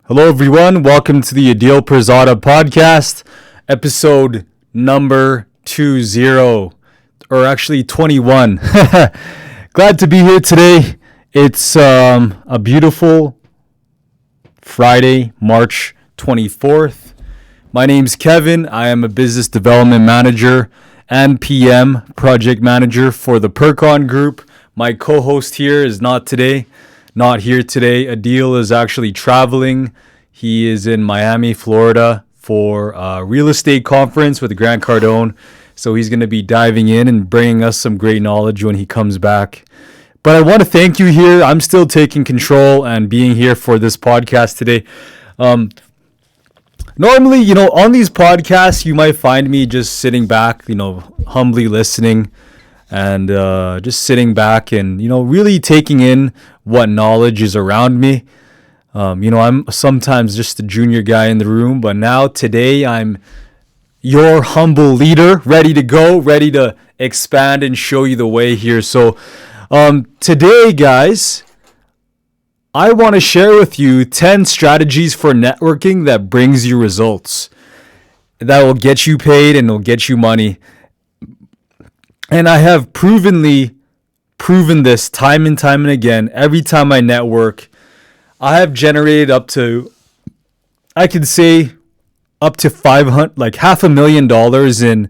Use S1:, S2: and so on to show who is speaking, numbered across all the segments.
S1: Hello, everyone. Welcome to the Adeel Pirzada podcast, episode number 20, or actually 21. Glad to be here today. It's a beautiful Friday, March 24th. My name's Kevin. I am a business development manager and PM, project manager for the Pircon group. My co-host here is not here today. Adeel is actually traveling. He is in Miami, Florida for a real estate conference with Grant Cardone. So he's going to be diving in and bringing us some great knowledge when he comes back. But I want to thank you here. I'm still taking control and being here for this podcast today. Normally, on these podcasts, you might find me just sitting back, humbly listening. And just sitting back and, really taking in what knowledge is around me. I'm sometimes just a junior guy in the room, but today, I'm your humble leader, ready to go, ready to expand and show you the way here. So today, guys, I want to share with you 10 strategies for networking that brings you results, that will get you paid and will get you money. And I have proven this time and time and again. Every time I network, I have generated up to $500,000, like $500,000 in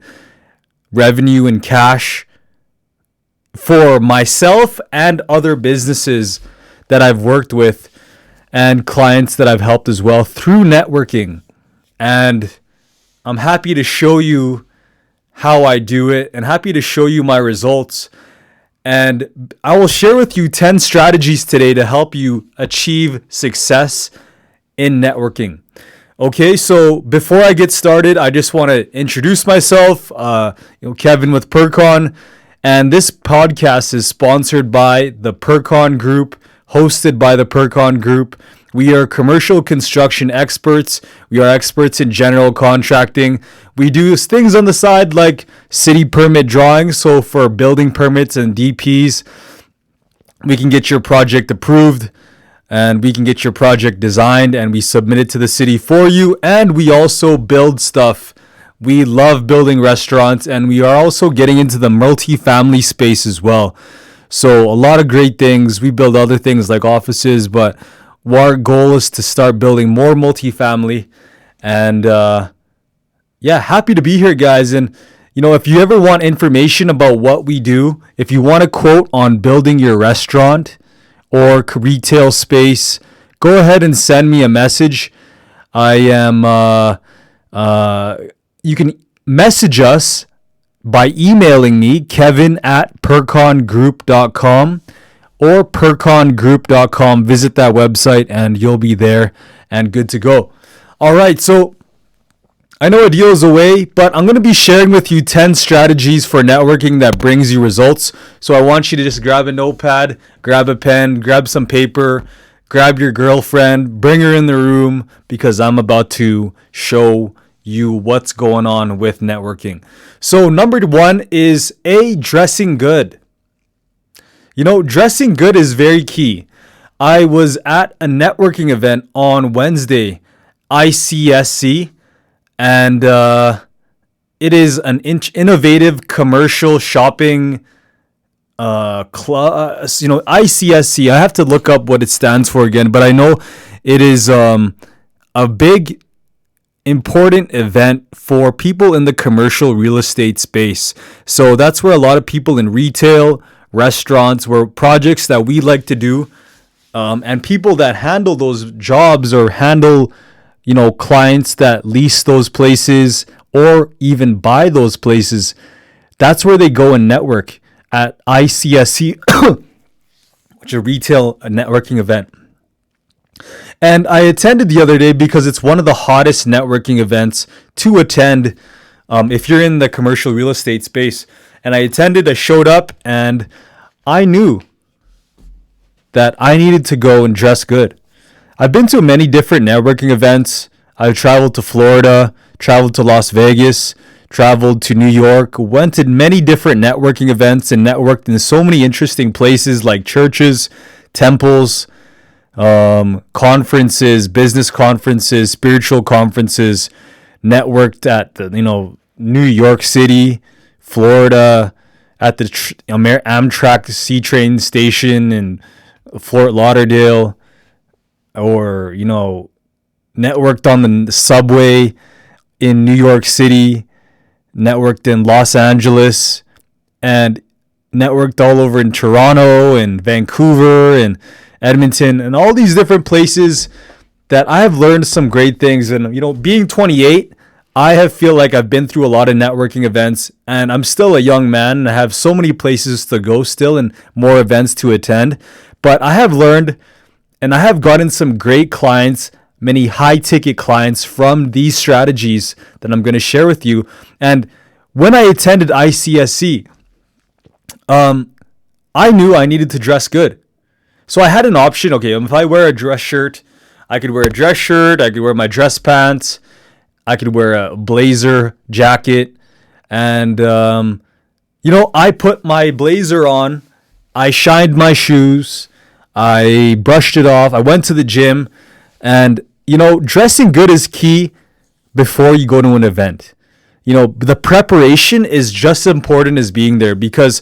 S1: revenue and cash for myself and other businesses that I've worked with and clients that I've helped as well through networking. And I'm happy to show you how I do it and happy to show you my results. And I will share with you 10 strategies today to help you achieve success in networking. Okay, so before I get started, I just want to introduce myself, Kevin with Pircon. And this podcast is sponsored by the Pircon Group, hosted by the Pircon Group. We are commercial construction experts. We are experts in general contracting. We do things on the side like city permit drawings. So for building permits and DPs, we can get your project approved and we can get your project designed and we submit it to the city for you. And we also build stuff. We love building restaurants and we are also getting into the multi-family space as well. So a lot of great things. We build other things like offices, but our goal is to start building more multifamily. And happy to be here, guys. And if you ever want information about what we do, if you want a quote on building your restaurant or retail space, go ahead and send me a message. You can message us by emailing me, kevin@pircongroup.com or pircongroup.com. Visit that website and you'll be there and good to go. All right, so I know Adeel is away, but I'm going to be sharing with you 10 strategies for networking that brings you results. So I want you to just grab a notepad, grab a pen, grab some paper, grab your girlfriend, bring her in the room because I'm about to show you what's going on with networking. So number one is dressing good. Dressing good is very key. I was at a networking event on Wednesday, ICSC, and it is an innovative commercial shopping club. ICSC. I have to look up what it stands for again, but I know it is a big, important event for people in the commercial real estate space. So that's where a lot of people in retail, restaurants, were projects that we like to do, and people that handle those jobs or handle clients that lease those places or even buy those places, that's where they go and network at ICSC, which is a retail networking event. And I attended the other day because it's one of the hottest networking events to attend if you're in the commercial real estate space. And I attended, I showed up, and I knew that I needed to go and dress good. I've been to many different networking events. I've traveled to Florida, traveled to Las Vegas, traveled to New York, went to many different networking events and networked in so many interesting places like churches, temples, conferences, business conferences, spiritual conferences, networked at the, New York City, Florida, at the Amtrak C train station in Fort Lauderdale, or, networked on the subway in New York City, networked in Los Angeles, and networked all over in Toronto and Vancouver and Edmonton and all these different places that I have learned some great things. And, being 28, I feel like I've been through a lot of networking events, and I'm still a young man and I have so many places to go still and more events to attend. But I have learned and I have gotten some great clients, many high ticket clients from these strategies that I'm going to share with you. And when I attended ICSC, I knew I needed to dress good. So I had an option. Okay, if I wear a dress shirt, I could wear a dress shirt, I could wear my dress pants, I could wear a blazer jacket. And, I put my blazer on, I shined my shoes, I brushed it off, I went to the gym. And, dressing good is key before you go to an event. The preparation is just as important as being there, because,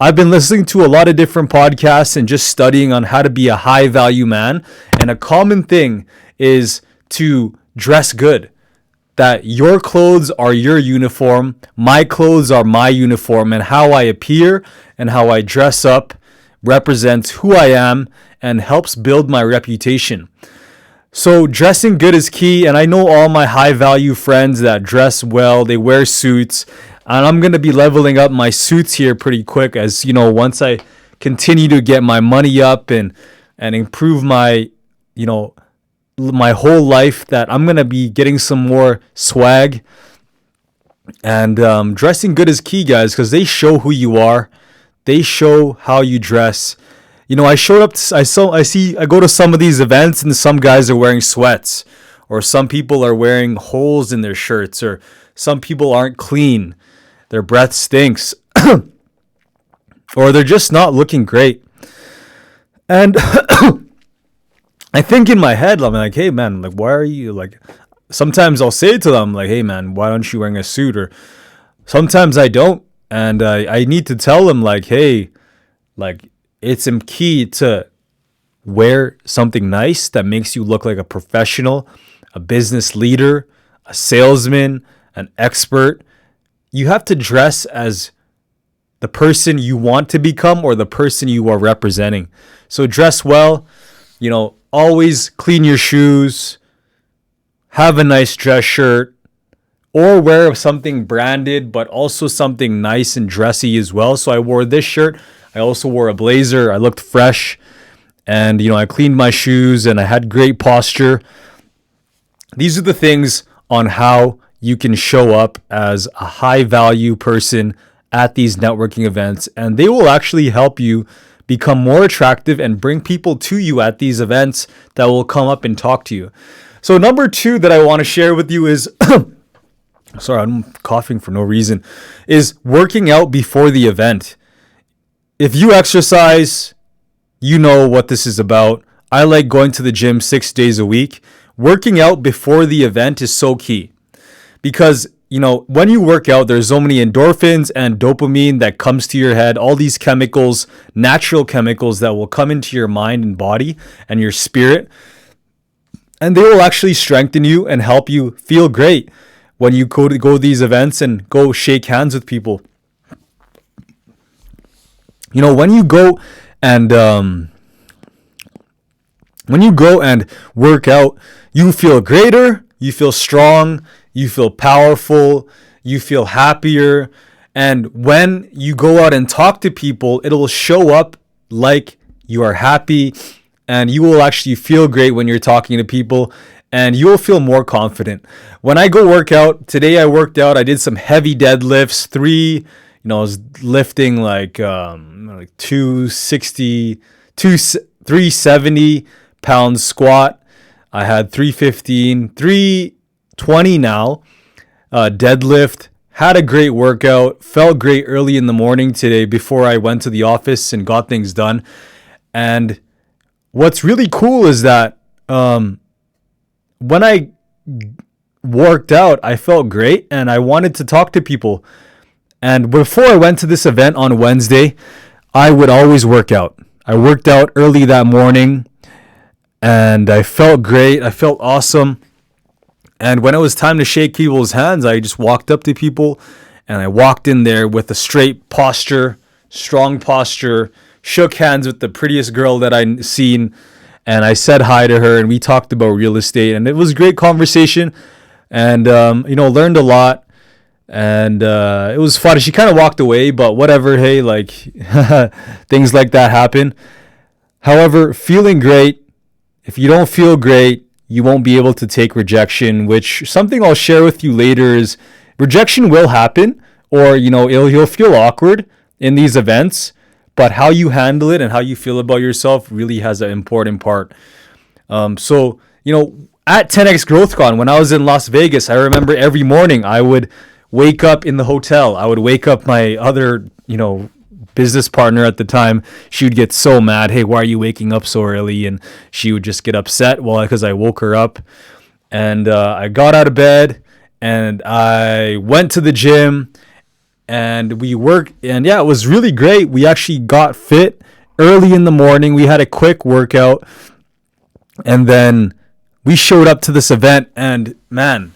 S1: I've been listening to a lot of different podcasts and just studying on how to be a high value man. And a common thing is to dress good. That your clothes are your uniform, my clothes are my uniform, and how I appear and how I dress up represents who I am and helps build my reputation. So dressing good is key, and I know all my high value friends that dress well, they wear suits, and I'm going to be leveling up my suits here pretty quick as, once I continue to get my money up and improve my, my whole life, that I'm going to be getting some more swag. And dressing good is key, guys, because they show who you are. They show how you dress. I showed up, I go to some of these events and some guys are wearing sweats, or some people are wearing holes in their shirts, or some people aren't clean. Their breath stinks, or they're just not looking great. And I think in my head, I'm like, hey man, like, why are you like, sometimes I'll say to them like, hey man, why aren't you wearing a suit? Or sometimes I don't. And I need to tell them like, hey, like, it's key to wear something nice that makes you look like a professional, a business leader, a salesman, an expert. You have to dress as the person you want to become or the person you are representing. So dress well, always clean your shoes, have a nice dress shirt, or wear something branded, but also something nice and dressy as well. So I wore this shirt. I also wore a blazer. I looked fresh, and, I cleaned my shoes and I had great posture. These are the things on how you can show up as a high value person at these networking events, and they will actually help you become more attractive and bring people to you at these events that will come up and talk to you. So number 2 that I want to share with you is, sorry, I'm coughing for no reason, is working out before the event. If you exercise, you know what this is about. I like going to the gym 6 days a week. Working out before the event is so key. Because, when you work out, there's so many endorphins and dopamine that comes to your head, all these chemicals, natural chemicals that will come into your mind and body and your spirit. And they will actually strengthen you and help you feel great when you go to these events and go shake hands with people. When you go and work out, you feel greater, you feel strong, you feel powerful, you feel happier. And when you go out and talk to people, it'll show up like you are happy, and you will actually feel great when you're talking to people, and you will feel more confident. When I go work out, today I worked out, I did some heavy deadlifts, I was lifting like 370 pounds squat. I had 315, 320 now, deadlift. Had a great workout, felt great early in the morning today before I went to the office and got things done. And what's really cool is that when I worked out, I felt great and I wanted to talk to people. And before I went to this event on Wednesday, I would always work out. I worked out early that morning and I felt great. I felt awesome. And when it was time to shake people's hands, I just walked up to people and I walked in there with a straight posture, strong posture, shook hands with the prettiest girl that I'd seen. And I said hi to her and we talked about real estate. And it was a great conversation and, learned a lot. And it was fun. She kind of walked away, but whatever. Hey, like things like that happen. However, feeling great. If you don't feel great, you won't be able to take rejection, which something I'll share with you later is rejection will happen, or, you'll feel awkward in these events, but how you handle it and how you feel about yourself really has an important part. So, at 10X GrowthCon, when I was in Las Vegas, I remember every morning I would wake up in the hotel. I would wake up my other, business partner at the time. She would get so mad. Hey, why are you waking up so early? And she would just get upset. Well, because I woke her up. And I got out of bed and I went to the gym and we worked. And yeah, it was really great. We actually got fit early in the morning. We had a quick workout. And then we showed up to this event. And man,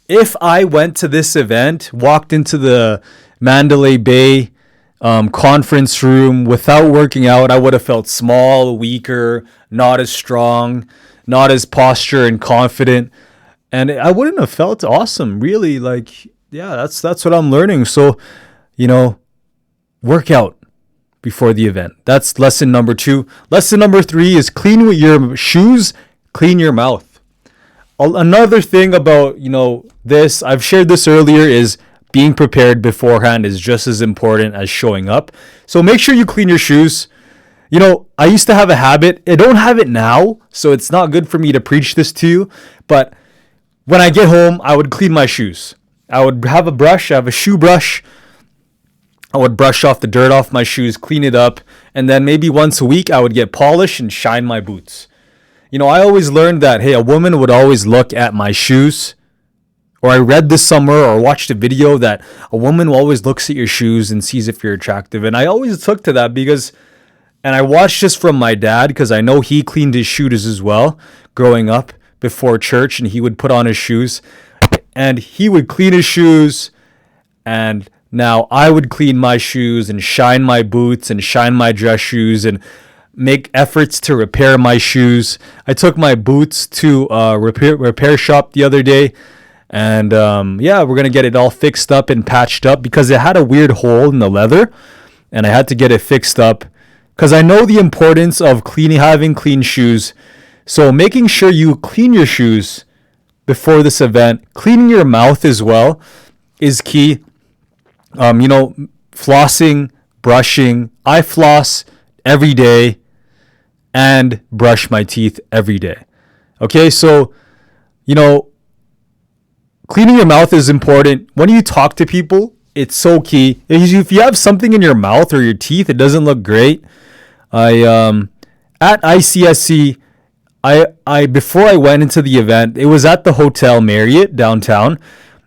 S1: if I went to this event, walked into the Mandalay Bay conference room without working out, I would have felt small, weaker, not as strong, not as posture and confident, and I wouldn't have felt awesome. Really, that's what I'm learning. So, work out before the event. That's lesson number 2. Lesson number 3 is clean with your shoes, clean your mouth. Another thing about this, I've shared this earlier, is being prepared beforehand is just as important as showing up. So make sure you clean your shoes. I used to have a habit. I don't have it now, so it's not good for me to preach this to you. But when I get home, I would clean my shoes. I would have a brush. I have a shoe brush. I would brush off the dirt off my shoes, clean it up. And then maybe once a week, I would get polished and shine my boots. I always learned that, hey, a woman would always look at my shoes. Or I read this somewhere or watched a video that a woman always looks at your shoes and sees if you're attractive. And I always took to that and I watched this from my dad because I know he cleaned his shoes as well growing up before church, and he would put on his shoes and he would clean his shoes. And now I would clean my shoes and shine my boots and shine my dress shoes and make efforts to repair my shoes. I took my boots to a repair shop the other day. And we're going to get it all fixed up and patched up because it had a weird hole in the leather. And I had to get it fixed up because I know the importance of having clean shoes. So making sure you clean your shoes before this event, cleaning your mouth as well is key. Flossing, brushing. I floss every day and brush my teeth every day. Okay, so, cleaning your mouth is important. When you talk to people, it's so key. If you have something in your mouth or your teeth, it doesn't look great. At ICSC, I before I went into the event, it was at the Hotel Marriott downtown,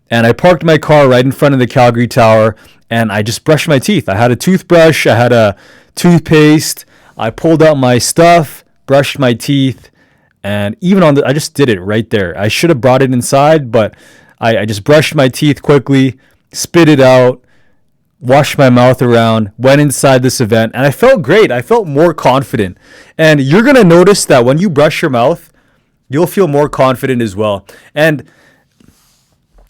S1: and I parked my car right in front of the Calgary Tower, and I just brushed my teeth. I had a toothbrush, I had a toothpaste, I pulled out my stuff, brushed my teeth, and even I just did it right there. I should have brought it inside, but I just brushed my teeth quickly, spit it out, washed my mouth around, went inside this event, and I felt great. I felt more confident. And you're going to notice that when you brush your mouth, you'll feel more confident as well. And,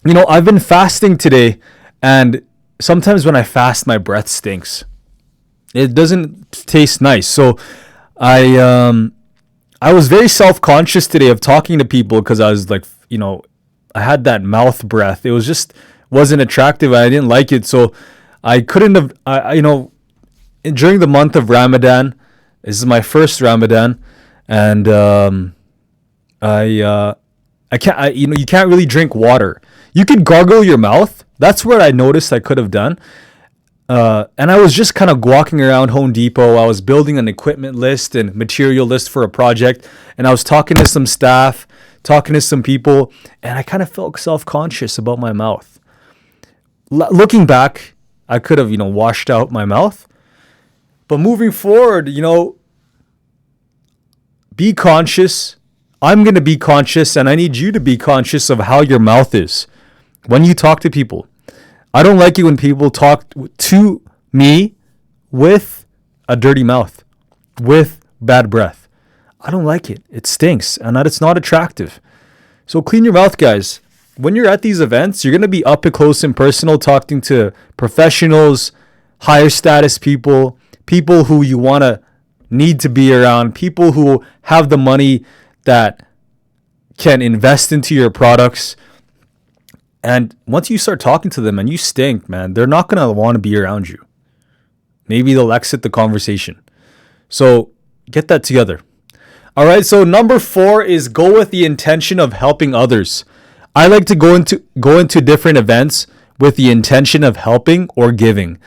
S1: I've been fasting today, and sometimes when I fast, my breath stinks. It doesn't taste nice. So I was very self-conscious today of talking to people because I was like, I had that mouth breath. It wasn't attractive. I didn't like it. So I couldn't have, during the month of Ramadan, this is my first Ramadan, and you can't really drink water. You could gargle your mouth. That's what I noticed I could have done. And I was just kind of walking around Home Depot. I was building an equipment list and material list for a project. And I was talking to some staff, talking to some people, and I kind of felt self-conscious about my mouth. Looking back, I could have, washed out my mouth. But moving forward, be conscious. I'm going to be conscious, and I need you to be conscious of how your mouth is when you talk to people. I don't like it when people talk to me with a dirty mouth, with bad breath. I don't like it. It stinks, and it's not attractive. So clean your mouth, guys. When you're at these events, you're going to be up and close and personal, talking to professionals, higher status people, people who you need to be around, people who have the money that can invest into your products. And once you start talking to them and you stink, man, they're not going to want to be around you. Maybe they'll exit the conversation. So get that together. All right, so number 4 is go with the intention of helping others. I like to go into different events with the intention of helping or giving.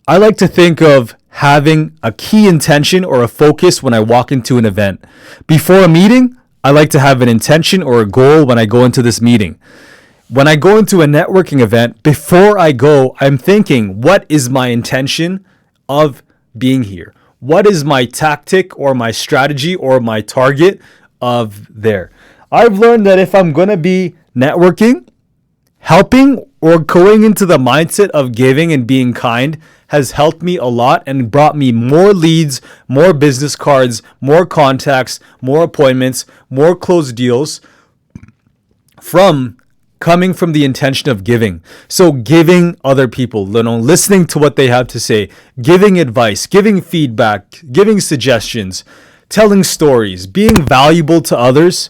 S1: I like to think of having a key intention or a focus when I walk into an event. Before a meeting, I like to have an intention or a goal when I go into this meeting. When I go into a networking event, before I go, I'm thinking, what is my intention of being here? What is my tactic or my strategy or my target of there? I've learned that if I'm going to be networking, helping, or going into the mindset of giving and being kind has helped me a lot and brought me more leads, more business cards, more contacts, more appointments, more closed deals coming from the intention of giving. So giving other people, listening to what they have to say, giving advice, giving feedback, giving suggestions, telling stories, being valuable to others,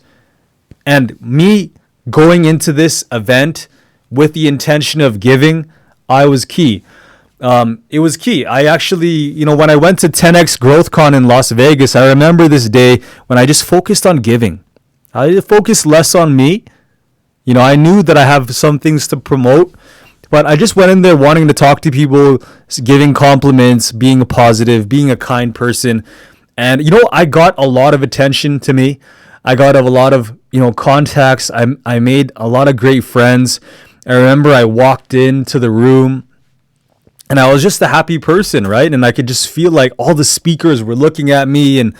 S1: and me going into this event with the intention of giving, it was key. I actually, when I went to 10X GrowthCon in Las Vegas, I remember this day when I just focused on giving. I focused less on me. I knew that I have some things to promote, but I just went in there wanting to talk to people, giving compliments, being positive, being a kind person. And, I got a lot of attention to me. I got a lot of, contacts. I made a lot of great friends. I remember I walked into the room and I was just a happy person, right? And I could just feel like all the speakers were looking at me, and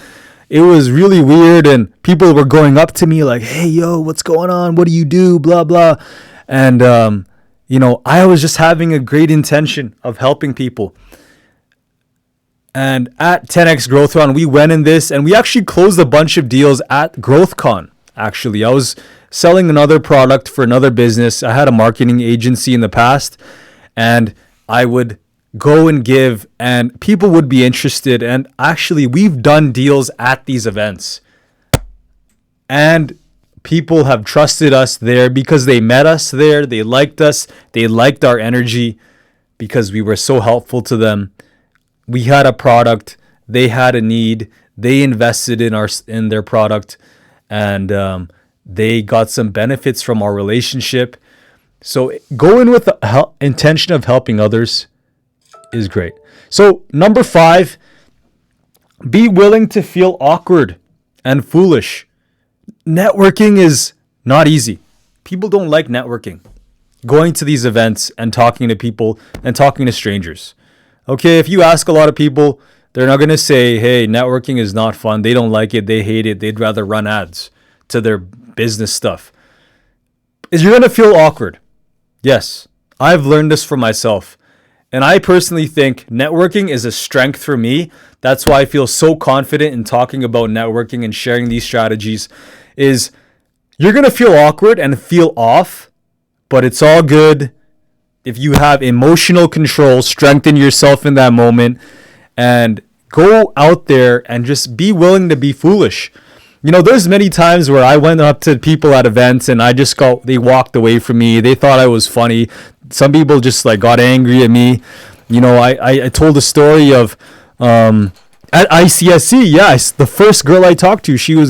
S1: it was really weird. And people were going up to me like, hey, yo, what's going on? What do you do? Blah, blah. And, I was just having a great intention of helping people. And at 10X GrowthCon, we went in this and we actually closed a bunch of deals at GrowthCon. Actually, I was selling another product for another business. I had a marketing agency in the past, and I would go and give, and people would be interested. And actually, we've done deals at these events, and people have trusted us there because they met us there. They liked us. They liked our energy because we were so helpful to them. We had a product. They had a need. They invested in their product, and they got some benefits from our relationship. So go in with the intention of helping others is great. So number 5, be willing to feel awkward and foolish. Networking is not easy. People don't like networking. Going to these events and talking to people and talking to strangers. Okay, if you ask a lot of people, they're not going to say, hey, networking is not fun. They don't like it. They hate it. They'd rather run ads to their business stuff. You're going to feel awkward. Yes, I've learned this for myself. And I personally think networking is a strength for me. That's why I feel so confident in talking about networking and sharing these strategies. Is you're going to feel awkward and feel off, but it's all good. If you have emotional control, strengthen yourself in that moment and go out there and just be willing to be foolish. There's many times where I went up to people at events and they walked away from me. They thought I was funny. Some people just got angry at me. I told a story of at ICSC. Yes, the first girl I talked to, she was,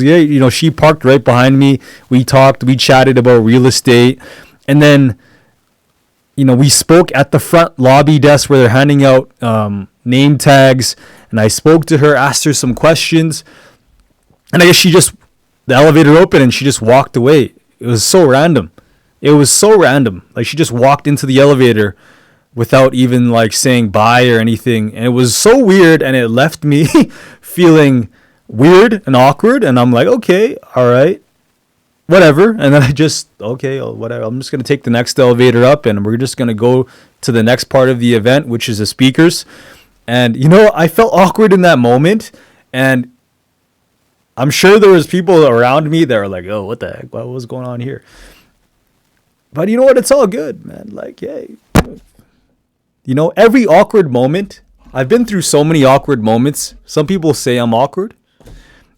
S1: she parked right behind me. We talked, we chatted about real estate. And then we spoke at the front lobby desk where they're handing out name tags, and I spoke to her, asked her some questions, and I guess the elevator opened and she just walked away. It was so random. Like, she just walked into the elevator without even like saying bye or anything, and it was so weird, and it left me feeling weird and awkward, and I'm like, okay, all right, whatever. And then whatever, I'm just going to take the next elevator up, and we're just going to go to the next part of the event, which is the speakers. And I felt awkward in that moment, and I'm sure there was people around me that were like, oh, what the heck, what was going on here? But you know what, it's all good, man. Like, hey, every awkward moment, I've been through so many awkward moments. Some people say I'm awkward.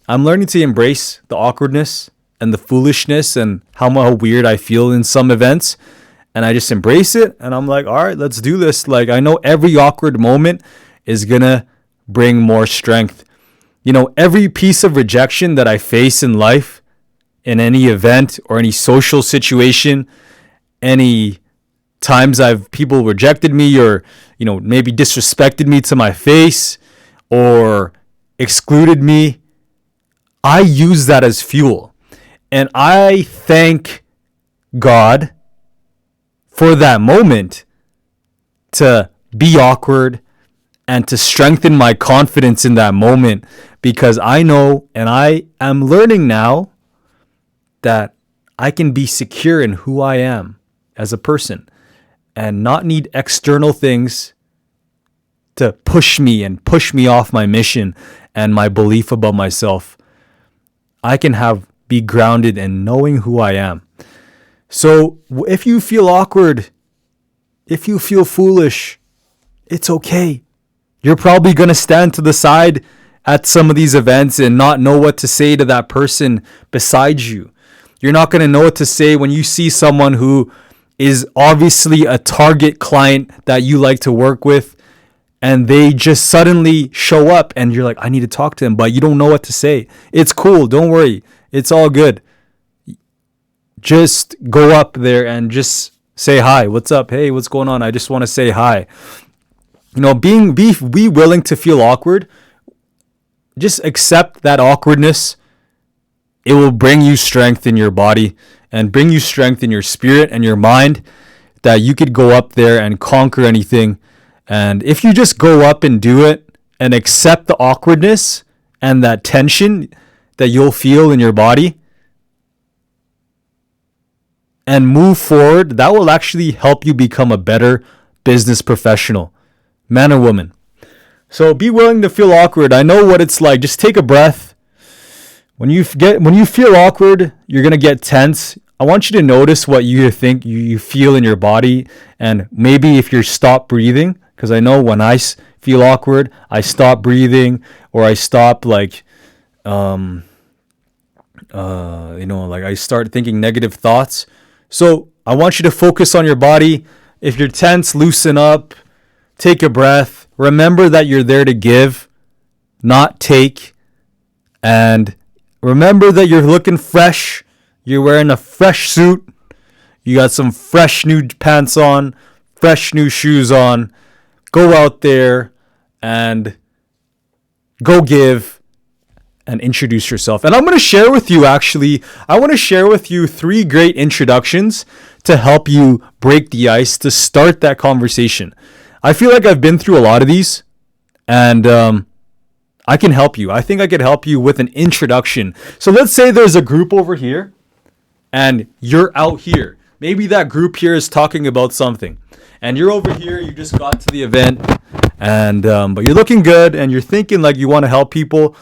S1: I'm learning to embrace the awkwardness and the foolishness and how weird I feel in some events. And I just embrace it. And I'm like, all right, let's do this. Like, I know every awkward moment is going to bring more strength. Every piece of rejection that I face in life, in any event or any social situation, any times people rejected me, or maybe disrespected me to my face or excluded me, I use that as fuel. And I thank God for that moment to be awkward and to strengthen my confidence in that moment, because I know, and I am learning now, that I can be secure in who I am as a person and not need external things to push me off my mission and my belief about myself. I can be grounded in knowing who I am. So if you feel awkward, if you feel foolish, it's okay. You're probably going to stand to the side at some of these events and not know what to say to that person beside you. You're not going to know what to say when you see someone who is obviously a target client that you like to work with, and they just suddenly show up and you're like, I need to talk to him, but you don't know what to say. It's cool. Don't worry. It's all good. Just go up there and just say hi. What's up? Hey, what's going on? I just want to say hi. Be willing to feel awkward. Just accept that awkwardness. It will bring you strength in your body and bring you strength in your spirit and your mind, that you could go up there and conquer anything. And if you just go up and do it and accept the awkwardness and that tension that you'll feel in your body and move forward, that will actually help you become a better business professional, man or woman. So be willing to feel awkward. I know what it's like. Just take a breath. When you feel awkward, you're going to get tense. I want you to notice what you think you feel in your body, and maybe if you stop breathing, because I know when I feel awkward, I stop breathing, or I stop like I start thinking negative thoughts. So I want you to focus on your body. If you're tense, loosen up, take a breath. Remember that you're there to give, not take. And remember that you're looking fresh. You're wearing a fresh suit. You got some fresh new pants on, fresh new shoes on. Go out there and go give and introduce yourself. And I'm going to share with you, I want to share with you 3 great introductions to help you break the ice, to start that conversation. I feel like I've been through a lot of these, and I can help you. I think I could help you with an introduction. So let's say there's a group over here and you're out here. Maybe that group here is talking about something, and you're over here, you just got to the event, and but you're looking good and you're thinking like you want to help people,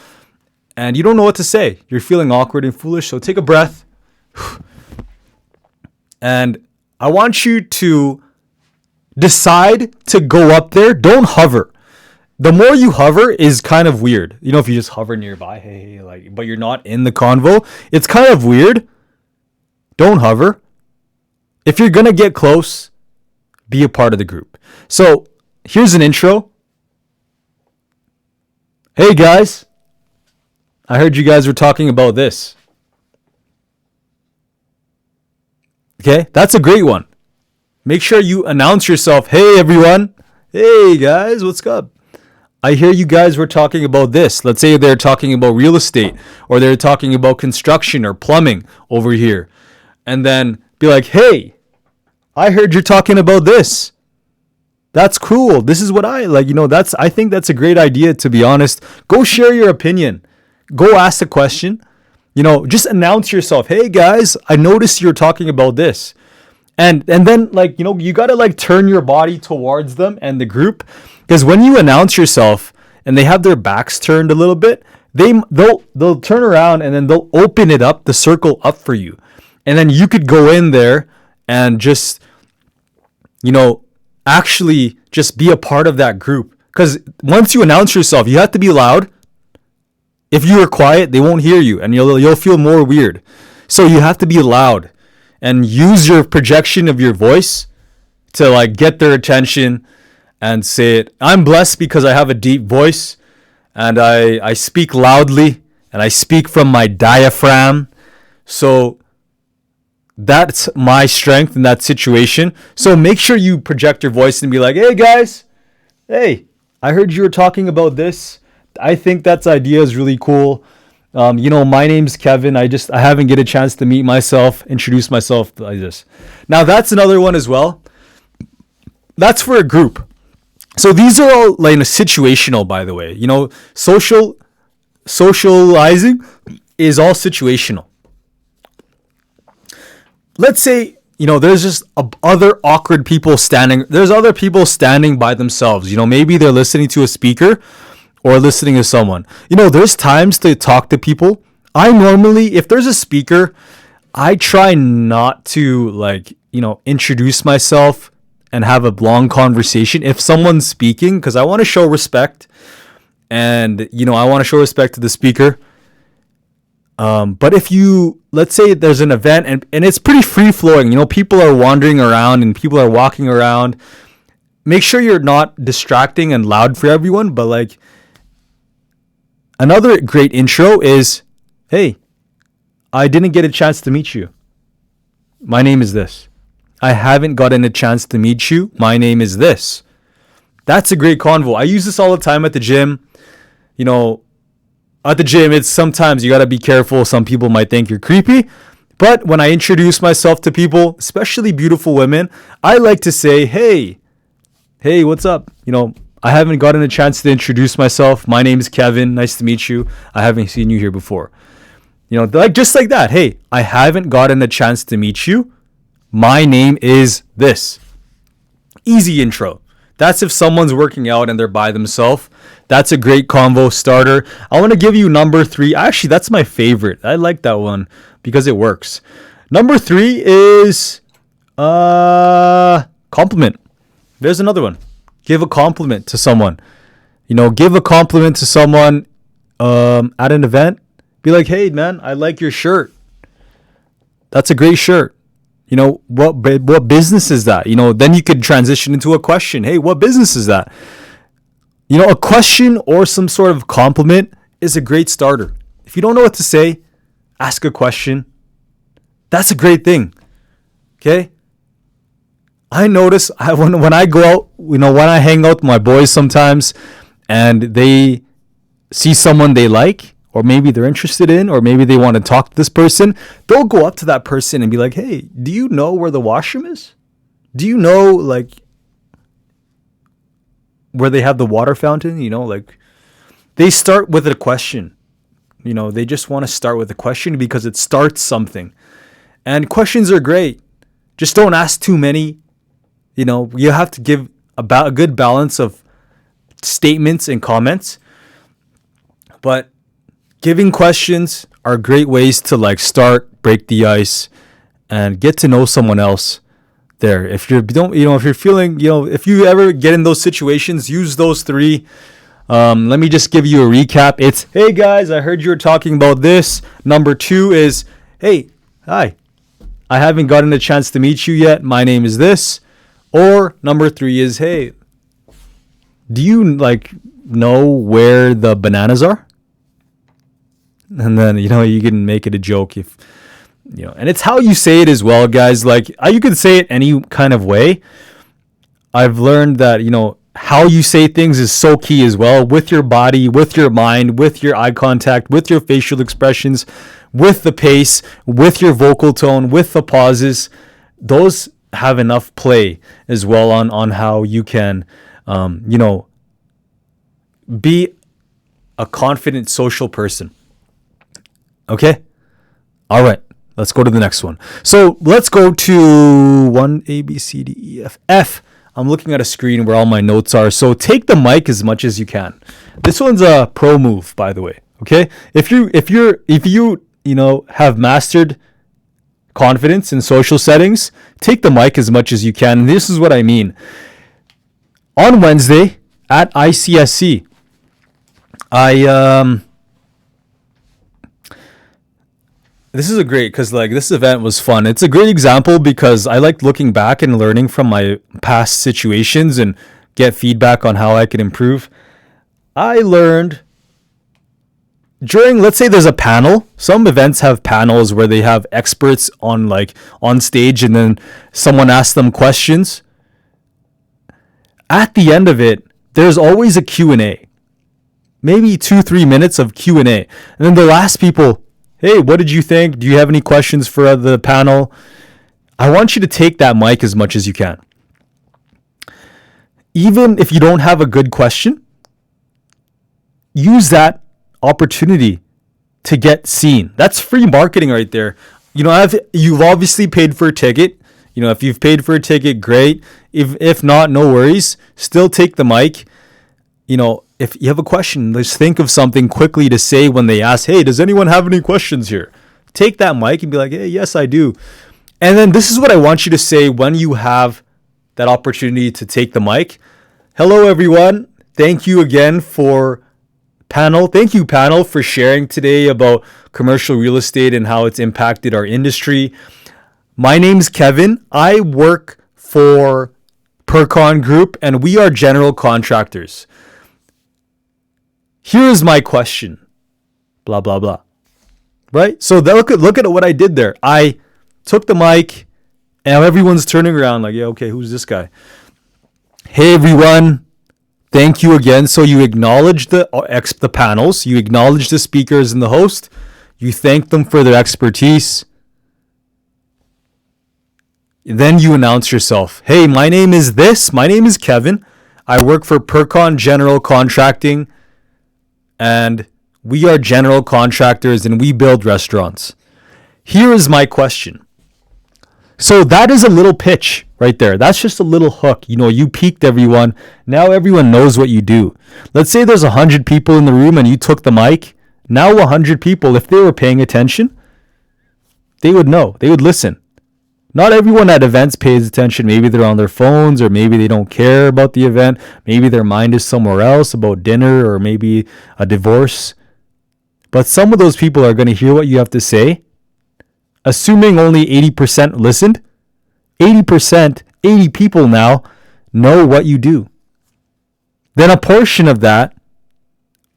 S1: and you don't know what to say. You're feeling awkward and foolish. So take a breath. And I want you to decide to go up there. Don't hover. The more you hover is kind of weird. If you just hover nearby, hey, but you're not in the convo, it's kind of weird. Don't hover. If you're going to get close, be a part of the group. So here's an intro. Hey guys, I heard you guys were talking about this. Okay, that's a great one. Make sure you announce yourself. Hey, everyone. Hey, guys, what's up? I hear you guys were talking about this. Let's say they're talking about real estate, or they're talking about construction or plumbing over here. And then be like, hey, I heard you're talking about this. That's cool. This is what I like. I think that's a great idea, to be honest. Go share your opinion. Go ask a question. Just announce yourself. Hey, guys, I noticed you're talking about this. And then you got to turn your body towards them and the group, because when you announce yourself and they have their backs turned a little bit, they'll turn around and then they'll open it up, the circle up for you. And then you could go in there and just actually just be a part of that group. Because once you announce yourself, you have to be loud. If you are quiet, they won't hear you and you'll feel more weird. So you have to be loud and use your projection of your voice to get their attention and say it. I'm blessed because I have a deep voice and I speak loudly and I speak from my diaphragm. So that's my strength in that situation. So make sure you project your voice and be like, hey guys, hey, I heard you were talking about this. I think that idea is really cool. My name's Kevin. I haven't get a chance to meet myself, introduce myself like this. Now that's another one as well. That's for a group. So these are all situational, by the way. Socializing is all situational. Let's say, there's just other awkward people standing. There's other people standing by themselves. Maybe they're listening to a speaker or listening to someone. There's times to talk to people. I normally, if there's a speaker, I try not to introduce myself and have a long conversation if someone's speaking, because I want to show respect and, I want to show respect to the speaker. But if let's say there's an event and it's pretty free flowing, people are wandering around and people are walking around, make sure you're not distracting and loud for everyone. But another great intro is, hey, I didn't get a chance to meet you. My name is this. I haven't gotten a chance to meet you. My name is this. That's a great convo. I use this all the time at the gym. At the gym, it's sometimes you got to be careful. Some people might think you're creepy. But when I introduce myself to people, especially beautiful women, I like to say, hey, what's up? I haven't gotten a chance to introduce myself. My name is Kevin. Nice to meet you. I haven't seen you here before. Just like that. Hey, I haven't gotten a chance to meet you. My name is this. Easy intro. That's if someone's working out and they're by themselves. That's a great convo starter. I want to give you number 3. Actually, that's my favorite. I like that one because it works. Number 3 is compliment. There's another one. Give a compliment to someone. Give a compliment to someone at an event. Be like, hey, man, I like your shirt. That's a great shirt. What business is that? Then you could transition into a question. Hey, what business is that? A question or some sort of compliment is a great starter. If you don't know what to say, ask a question. That's a great thing. Okay? I notice when I go out, when I hang out with my boys sometimes and they see someone they like, or maybe they're interested in, or maybe they want to talk to this person, they'll go up to that person and be like, hey, do you know where the washroom is? Do you know, where they have the water fountain? They start with a question. They just want to start with a question because it starts something. And questions are great. Just don't ask too many. You have to give a good balance of statements and comments. But giving questions are great ways to break the ice and get to know someone else there. If you ever get in those situations, use those 3. Let me just give you a recap. It's, hey guys, I heard you were talking about this. Number 2 is, hey, hi, I haven't gotten a chance to meet you yet. My name is this. Or number 3 is, hey, do you know where the bananas are? And then, you can make it a joke if And it's how you say it as well, guys. Like, you could say it any kind of way. I've learned that, how you say things is so key as well, with your body, with your mind, with your eye contact, with your facial expressions, with the pace, with your vocal tone, with the pauses. Those have enough play as well on how you can, be a confident social person. Okay? All right. Let's go to the next one. So let's go to 1 A, B, C, D, E, F, F. I'm looking at a screen where all my notes are. So take the mic as much as you can. This one's a pro move, by the way. Okay? If you have mastered confidence in social settings, take the mic as much as you can. And this is what I mean. On Wednesday at ICSC, this is a great, because this event was fun. It's a great example because I liked looking back and learning from my past situations and get feedback on how I could improve. I learned during, let's say there's a panel. Some events have panels where they have experts on stage, and then someone asks them questions. At the end of it, there's always a Q&A. Maybe 2-3 minutes of Q&A. And then they'll ask people, hey, what did you think? Do you have any questions for the panel? I want you to take that mic as much as you can. Even if you don't have a good question, use that opportunity to get seen. That's free marketing right there. You've obviously paid for a ticket. If you've paid for a ticket, great. If not, no worries. Still take the mic. If you have a question, just think of something quickly to say when they ask, hey, does anyone have any questions here? Take that mic and be like, hey, yes, I do. And then this is what I want you to say when you have that opportunity to take the mic. Hello, everyone. Thank you again for panel. Thank you, panel, for sharing today about commercial real estate and how it's impacted our industry. My name's Kevin. I work for Pircon Group, and we are general contractors. Here is my question. Blah, blah, blah. Right? So look at what I did there. I took the mic, and everyone's turning around like, yeah, okay, who's this guy? Hey, everyone. Thank you again. So you acknowledge the panels. You acknowledge the speakers and the host. You thank them for their expertise. Then you announce yourself. Hey, my name is this. My name is Kevin. I work for Pircon General Contracting. And we are general contractors and we build restaurants. Here is my question. So that is a little pitch right there. That's just a little hook. You piqued everyone. Now everyone knows what you do. Let's say there's 100 people in the room and you took the mic. Now 100 people, if they were paying attention, they would know. They would listen. Not everyone at events pays attention. Maybe they're on their phones, or maybe they don't care about the event. Maybe their mind is somewhere else, about dinner or maybe a divorce. But some of those people are going to hear what you have to say. Assuming only 80% listened, 80%, 80 people now know what you do. Then a portion of that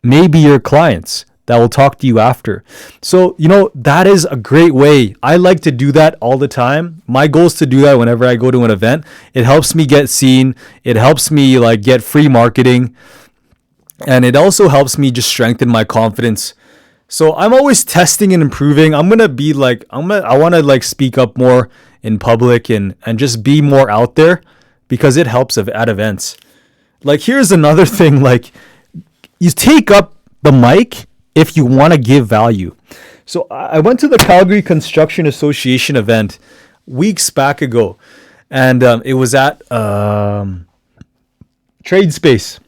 S1: may be your clients that will talk to you after. So, that is a great way. I like to do that all the time. My goal is to do that whenever I go to an event. It helps me get seen. It helps me get free marketing. And it also helps me just strengthen my confidence. So I'm always testing and improving. I'm going to be I want to speak up more in public and just be more out there because it helps at events. Here's another thing, you take up the mic if you want to give value. So I went to the Calgary Construction Association event weeks back ago, and it was at Trade Space.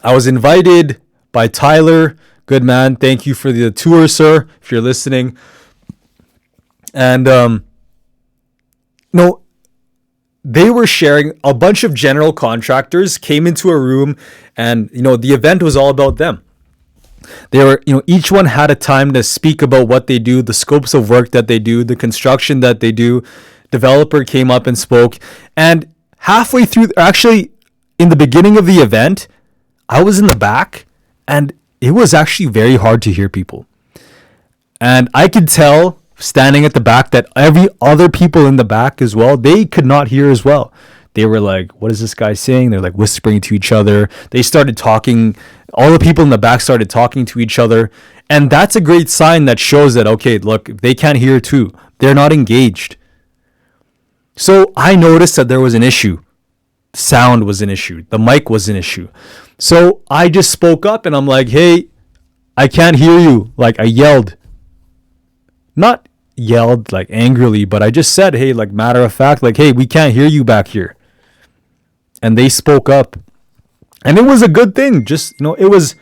S1: I was invited by Tyler. Good man. Thank you for the tour, sir, if you're listening. And they were sharing. A bunch of general contractors came into a room, and the event was all about them. They were, each one had a time to speak about what they do, the scopes of work that they do, the construction that they do. Developer came up and spoke. And halfway through, actually, in the beginning of the event, I was in the back, and it was actually very hard to hear people. And I could tell standing at the back that every other people in the back as well, they could not hear as well. They were like, what is this guy saying? They're like whispering to each other. They started talking. All the people in the back started talking to each other. And that's a great sign that shows that, okay, look, they can't hear too. They're not engaged. So I noticed that there was an issue. Sound was an issue. The mic was an issue. So I just spoke up and I'm like, hey, I can't hear you. Like I yelled. Not yelled like angrily, but I just said, hey, like matter of fact, like, hey, we can't hear you back here. And they spoke up. And it was a good thing. Just, it was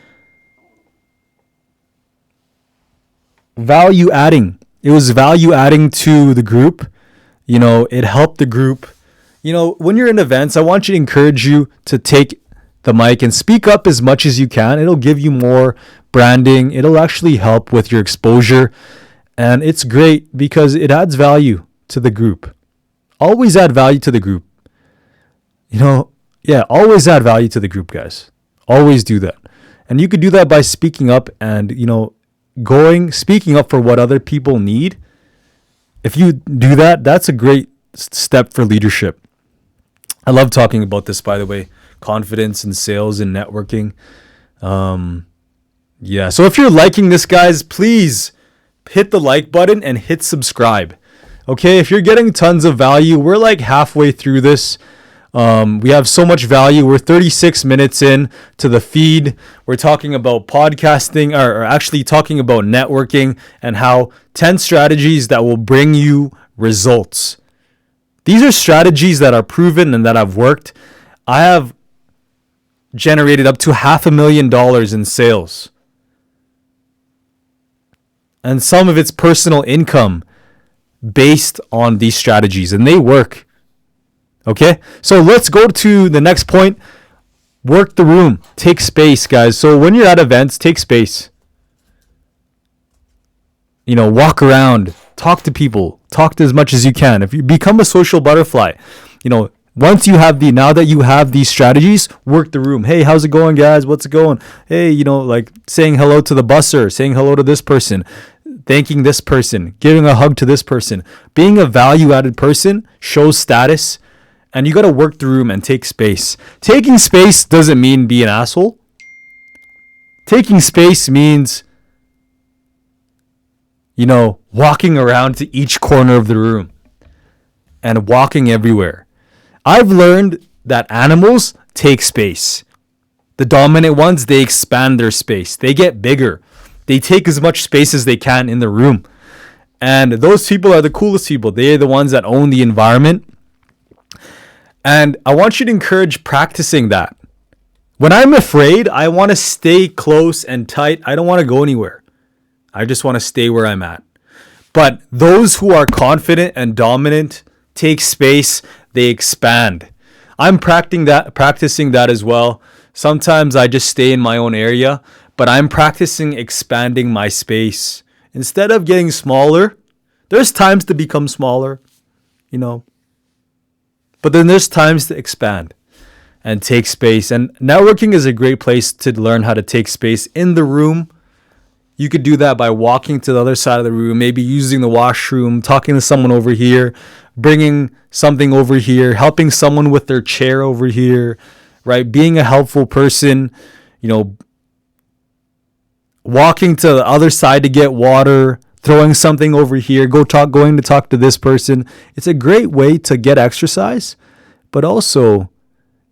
S1: value adding. It was value adding to the group. It helped the group. When you're in events, I want you to encourage you to take the mic and speak up as much as you can. It'll give you more branding. It'll actually help with your exposure. And it's great because it adds value to the group. Always add value to the group. Always add value to the group, guys. Always do that. And you could do that by speaking up and, speaking up for what other people need. If you do that, that's a great step for leadership. I love talking about this, by the way. Confidence in sales and networking. So if you're liking this, guys, please hit the like button and hit subscribe. Okay, if you're getting tons of value, we're like halfway through this. We have so much value. We're 36 minutes in to the feed. We're talking about podcasting, or actually talking about networking and how 10 strategies that will bring you results. These are strategies that are proven and that have worked. I have generated up to $500,000 in sales. And some of it's personal income based on these strategies, and they work. Okay, so let's go to the next point. Work the room. Take space, guys. So when you're at events, take space. Walk around. Talk to people. Talk to as much as you can. If you become a social butterfly, now that you have these strategies, work the room. Hey, how's it going, guys? What's it going? Hey, like saying hello to the busser, saying hello to this person, thanking this person, giving a hug to this person. Being a value-added person shows status. And you got to work the room and take space. Taking space doesn't mean be an asshole. Taking space means, walking around to each corner of the room and walking everywhere. I've learned that animals take space. The dominant ones, they expand their space. They get bigger. They take as much space as they can in the room. And those people are the coolest people. They're the ones that own the environment. And I want you to encourage practicing that. When I'm afraid, I want to stay close and tight. I don't want to go anywhere. I just want to stay where I'm at. But those who are confident and dominant take space, they expand. I'm practicing that as well. Sometimes I just stay in my own area, but I'm practicing expanding my space. Instead of getting smaller, there's times to become smaller, But then there's times to expand and take space. And networking is a great place to learn how to take space in the room. You could do that by walking to the other side of the room, maybe using the washroom, talking to someone over here, bringing something over here, helping someone with their chair over here, right? Being a helpful person, walking to the other side to get water, throwing something over here, going to talk to this person. It's a great way to get exercise, but also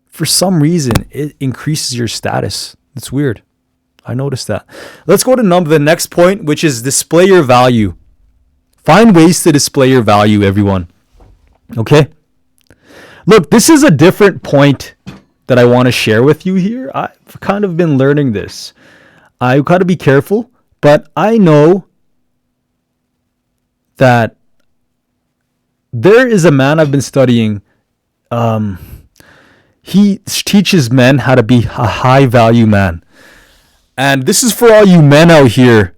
S1: for some reason it increases your status. It's weird. I noticed that. Let's go to the next point, which is display your value. Find ways to display your value, everyone. Okay? Look, this is a different point that I want to share with you here. I've kind of been learning this. I've got to be careful, but I know that there is a man I've been studying. He teaches men how to be a high value man. And this is for all you men out here,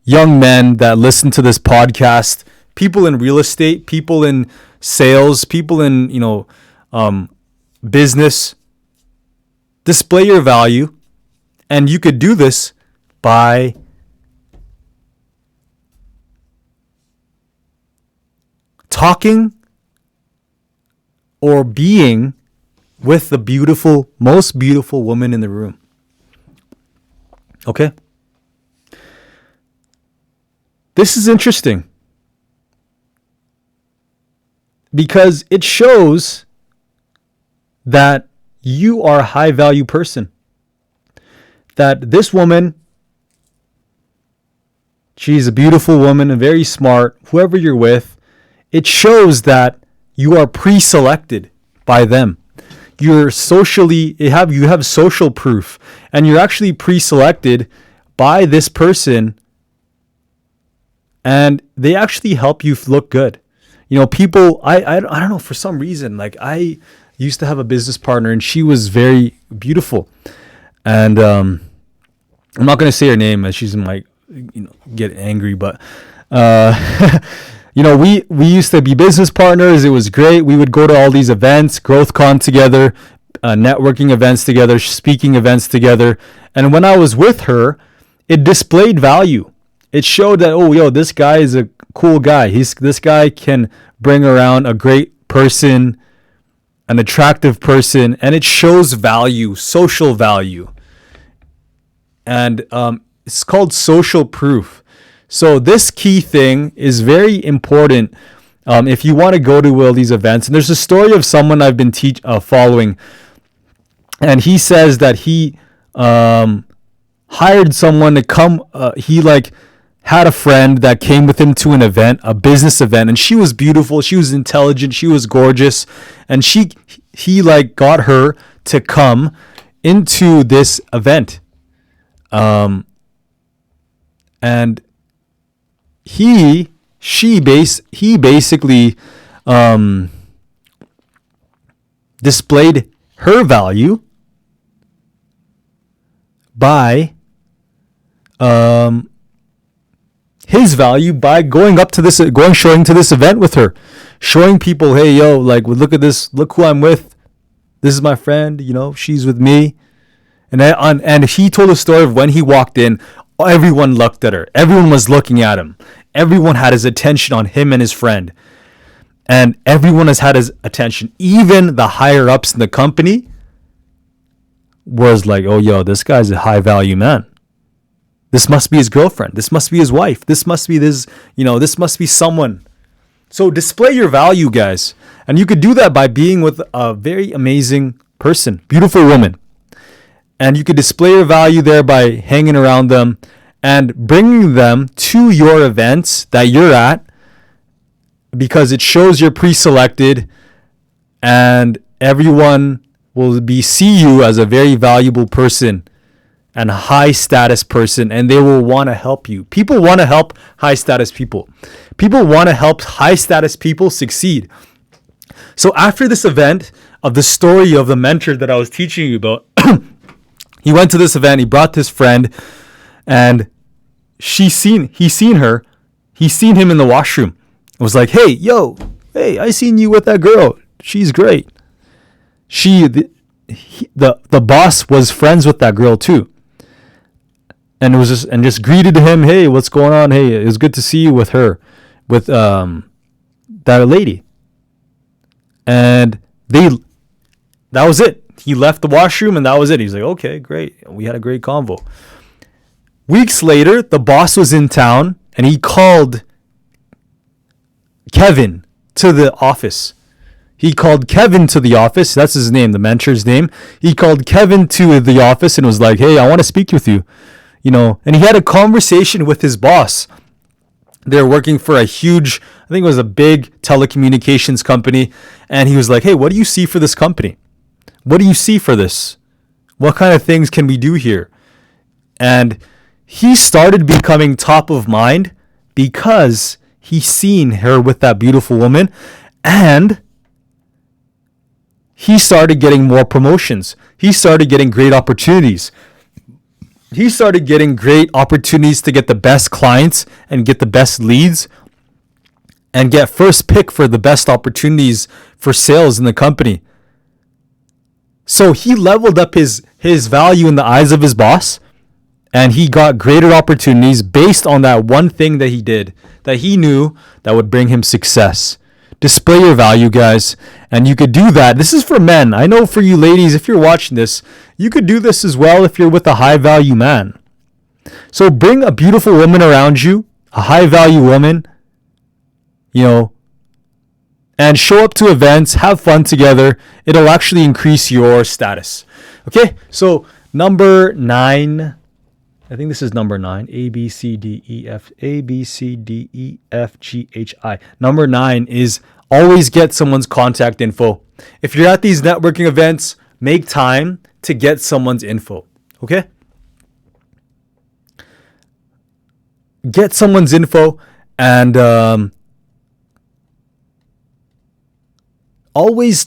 S1: young men that listen to this podcast, people in real estate, people in sales, people in, business. Display your value. And you could do this by talking or being with the most beautiful woman in the room. Okay? This is interesting because it shows that you are a high value person. That this woman, she's a beautiful woman and very smart, whoever you're with, it shows that you are pre-selected by them. You have social proof, and you're actually pre-selected by this person, and they actually help you look good. You know, people, I don't know, for some reason, like I used to have a business partner and she was very beautiful. And I'm not going to say her name as she's might, get angry, but we used to be business partners. It was great. We would go to all these events, GrowthCon together, networking events together, speaking events together. And when I was with her, it displayed value. It showed that, this guy is a cool guy. This guy can bring around a great person, an attractive person, and it shows value, social value. And it's called social proof. So this key thing is very important if you want to go to all these events. And there's a story of someone I've been following, and he says that he hired someone to come. He had a friend that came with him to an event, a business event, and she was beautiful, she was intelligent, she was gorgeous, and he got her to come into this event. And he basically displayed her value by his value by showing to this event with her, showing people, hey, look at this, look who I'm with. This is my friend, she's with me. And he told a story of when he walked in, everyone looked at her. Everyone was looking at him. Everyone had his attention on him and his friend. And everyone has had his attention. Even the higher ups in the company was like, this guy's a high value man. This must be his girlfriend. This must be his wife. This must be this must be someone. So display your value, guys. And you could do that by being with a very amazing person, beautiful woman. And you could display your value there by hanging around them and bringing them to your events that you're at, because it shows you're pre-selected and everyone will see you as a very valuable person and a high status person, and they will want to help you. People want to help high status people. People want to help high status people succeed. So after this event of the story of the mentor that I was teaching you about, he went to this event, he brought this friend, and he seen him in the washroom. It was like, hey, I seen you with that girl. She's great. The boss was friends with that girl too. And it was just greeted him, hey, what's going on? Hey, it was good to see you with her, with that lady. And that was it. He left the washroom and that was it. He's like, okay, great. We had a great convo. Weeks later, the boss was in town and he called Kevin to the office. That's his name, the mentor's name. He called Kevin to the office and was like, hey, I want to speak with you. And he had a conversation with his boss. They're working for I think it was a big telecommunications company. And he was like, hey, what do you see for this company? What do you see for this? What kind of things can we do here? And he started becoming top of mind because he seen her with that beautiful woman, and he started getting more promotions. He started getting great opportunities. He started getting great opportunities to get the best clients and get the best leads and get first pick for the best opportunities for sales in the company. So he leveled up his value in the eyes of his boss, and he got greater opportunities based on that one thing that he did, that he knew that would bring him success. Display your value, guys. And you could do that. This is for men. I know for you ladies, if you're watching this, you could do this as well if you're with a high value man. So bring a beautiful woman around you, a high value woman, and show up to events, have fun together. It'll actually increase your status. Okay, so number 9. I think this is number 9. A, B, C, D, E, F. A, B, C, D, E, F, G, H, I. Number 9 is always get someone's contact info. If you're at these networking events, make time to get someone's info. Okay? Get someone's info and always,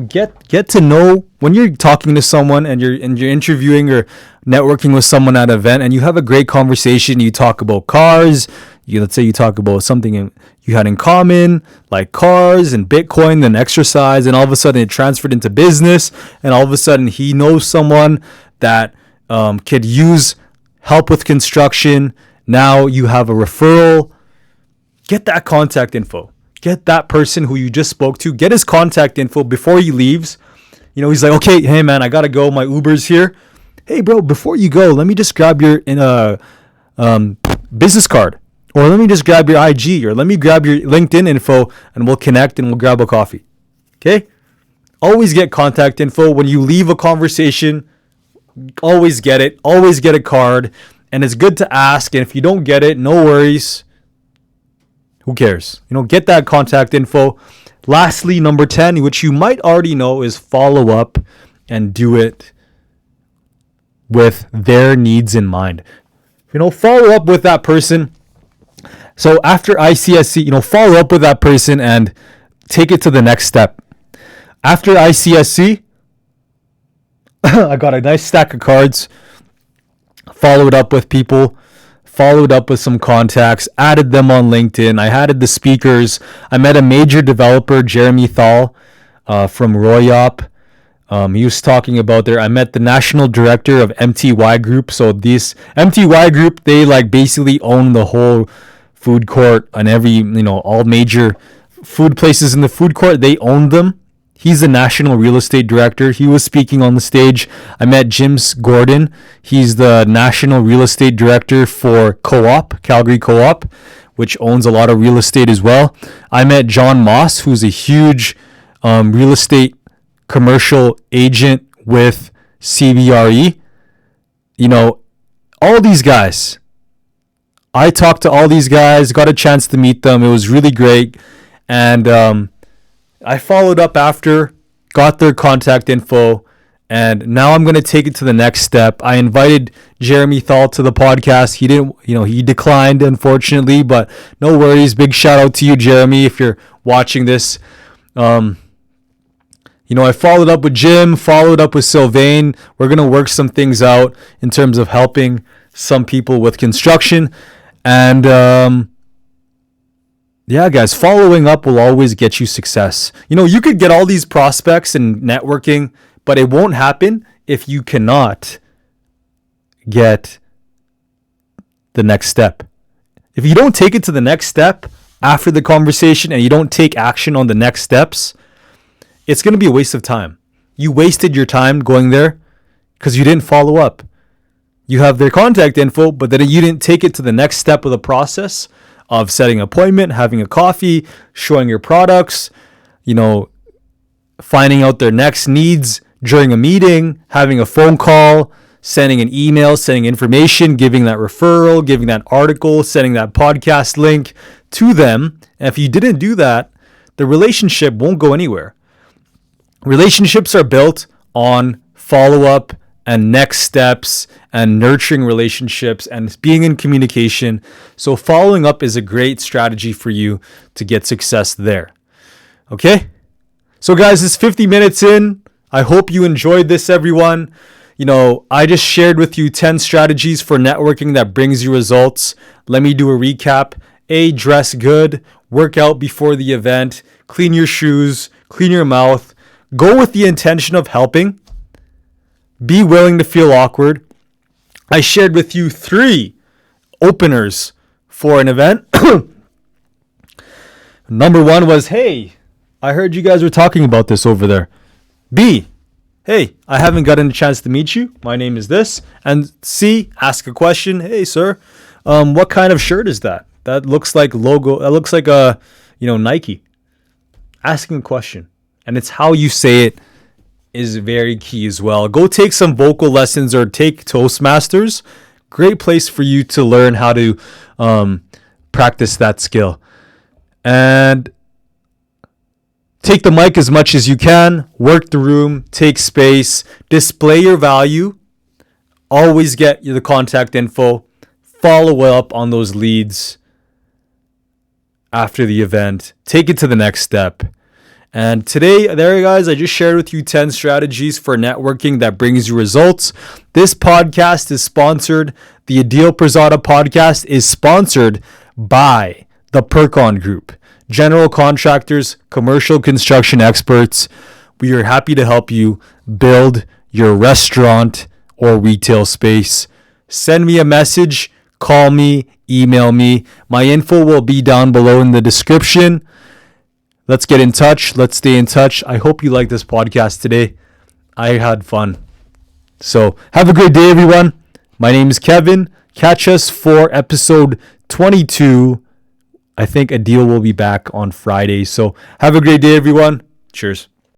S1: get to know when you're talking to someone and you're interviewing or networking with someone at an event and you have a great conversation. You talk about cars. Let's say you talk about something you had in common, like cars and Bitcoin and exercise, and all of a sudden it transferred into business, and all of a sudden he knows someone that could use help with construction. Now you have a referral. Get that contact info. Get that person who you just spoke to. Get his contact info before he leaves. He's like, okay, hey man, I gotta go. My Uber's here. Hey bro, before you go, let me just grab your business card, or let me just grab your IG, or let me grab your LinkedIn info, and we'll connect and we'll grab a coffee. Okay? Always get contact info when you leave a conversation. Always get it. Always get a card, and it's good to ask. And if you don't get it, no worries. Who cares? Get that contact info. Lastly, number 10, which you might already know, is follow up and do it with their needs in mind. Follow up with that person. So after ICSC, follow up with that person and take it to the next step. After ICSC, I got a nice stack of cards, followed up with people, followed up with some contacts, added them on LinkedIn. I added the speakers. I met a major developer, Jeremy Thal, from Royop. He was talking about there. I met the national director of MTY Group. So this MTY Group, they basically own the whole food court and every, all major food places in the food court. They own them. He's the national real estate director. He was speaking on the stage. I met James Gordon. He's the national real estate director for Co-op, Calgary Co-op, which owns a lot of real estate as well. I met John Moss, who's a huge real estate commercial agent with CBRE. All these guys. I talked to all these guys, got a chance to meet them. It was really great. And I followed up after, got their contact info, and now I'm going to take it to the next step. I invited Jeremy Thal to the podcast. He didn't, he declined, unfortunately, but no worries. Big shout out to you, Jeremy, if you're watching this. I followed up with Jim, followed up with Sylvain. We're going to work some things out in terms of helping some people with construction. And, yeah, guys, following up will always get you success. You could get all these prospects and networking, but it won't happen if you cannot get the next step. If you don't take it to the next step after the conversation and you don't take action on the next steps, it's going to be a waste of time. You wasted your time going there because you didn't follow up. You have their contact info, but then you didn't take it to the next step of the process of setting an appointment, having a coffee, showing your products, finding out their next needs during a meeting, having a phone call, sending an email, sending information, giving that referral, giving that article, sending that podcast link to them. And if you didn't do that, the relationship won't go anywhere. Relationships are built on follow-up and next steps and nurturing relationships and being in communication. So following up is a great strategy for you to get success there. Okay? So guys, it's 50 minutes in. I hope you enjoyed this, everyone. I just shared with you 10 strategies for networking that brings you results. Let me do a recap. A, dress good, work out before the event, clean your shoes, clean your mouth, go with the intention of helping. Be willing to feel awkward. I shared with you 3 openers for an event. Number 1 was, hey, I heard you guys were talking about this over there. B, hey, I haven't gotten a chance to meet you. My name is this. And C, ask a question. Hey, sir, what kind of shirt is that? That looks like logo. That looks like Nike. Asking a question, and it's how you say it is very key as well. Go take some vocal lessons or take Toastmasters. Great place for you to learn how to practice that skill. And take the mic as much as you can. Work the room. Take space. Display your value. Always get the contact info. Follow up on those leads after the event. Take it to the next step. And today, guys, I just shared with you 10 strategies for networking that brings you results. This podcast is sponsored. The Adeel Pirzada podcast is sponsored by the Pircon Group. General contractors, commercial construction experts. We are happy to help you build your restaurant or retail space. Send me a message, call me, email me. My info will be down below in the description. Let's get in touch. Let's stay in touch. I hope you like this podcast today. I had fun. So have a great day, everyone. My name is Kevin. Catch us for episode 22. I think Adeel will be back on Friday. So have a great day, everyone. Cheers.